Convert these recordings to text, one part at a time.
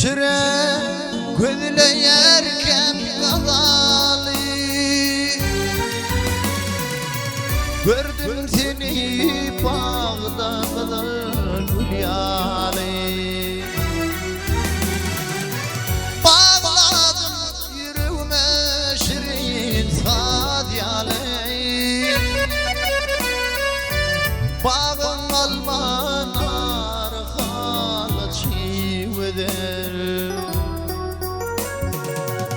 Çıra gözleyerken kazalı gördüm seni bağda gül yalı bağladım yüreğime şirin sadyalı bağın alman arkalı çiğveder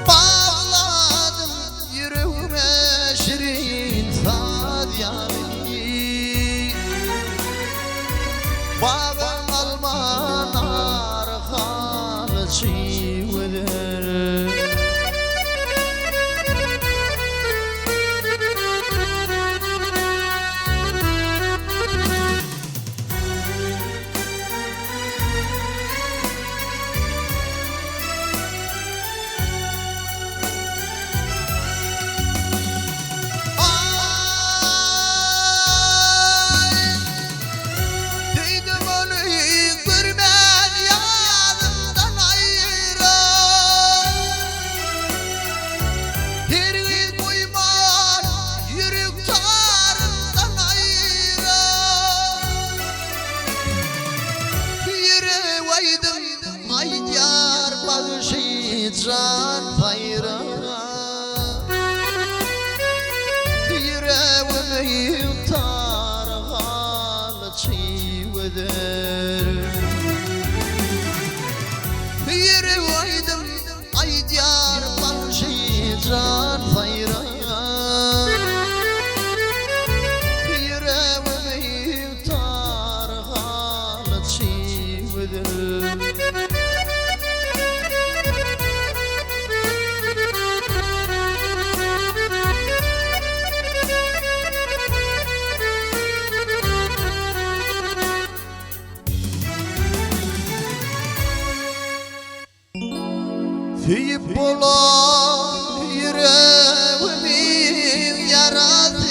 bağladım yüreğime şirin sadyalı bağın alman arkalı çiğveder can fayra yüreğimi yutar halı çiğveder yüreğim ay diyar başı can fayra yüreğimi yutar halı çiğveder Tüyüp bulan yüreğimin yarası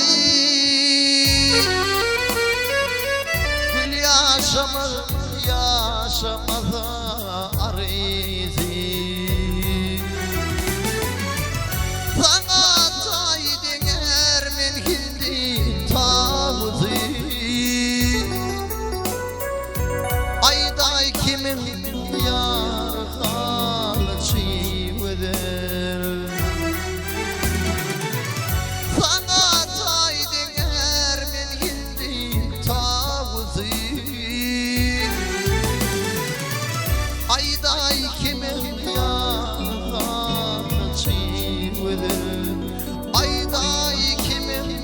Gül yaşamaza arızı Sana taydın ermin hildi tağızı Ayday kimin yar halı çiğveder Sana taydın ermin hildi tağızı Ayday kimin yar halı çiğveder Ayday kimin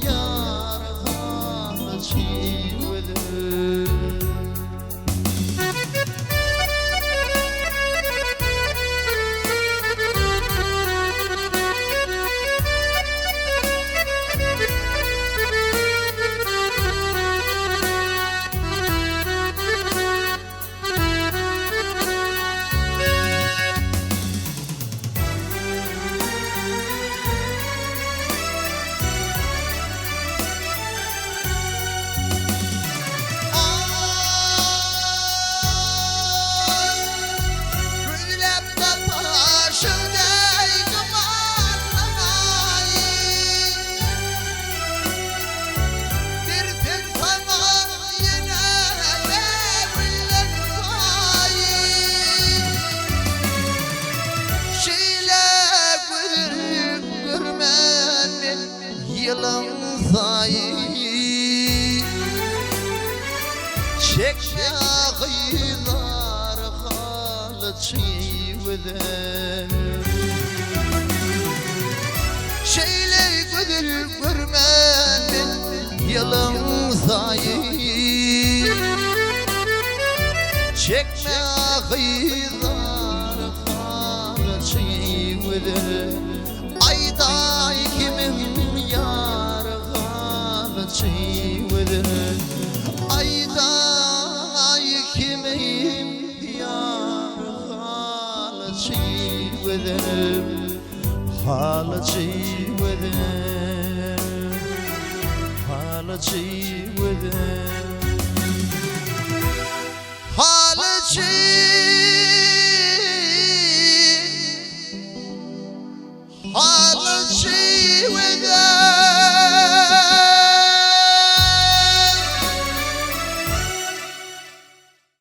yar halı çiğveder Yılın sayı çekme kıyılar halı çiğveder Şeyler güdül görmenin yılın sayı çekme kıyılar halı çiğveder Ayday kimin yar halı çiğveder Ayday kimin yar halı çiğveder Halı çiğveder Halı çiğveder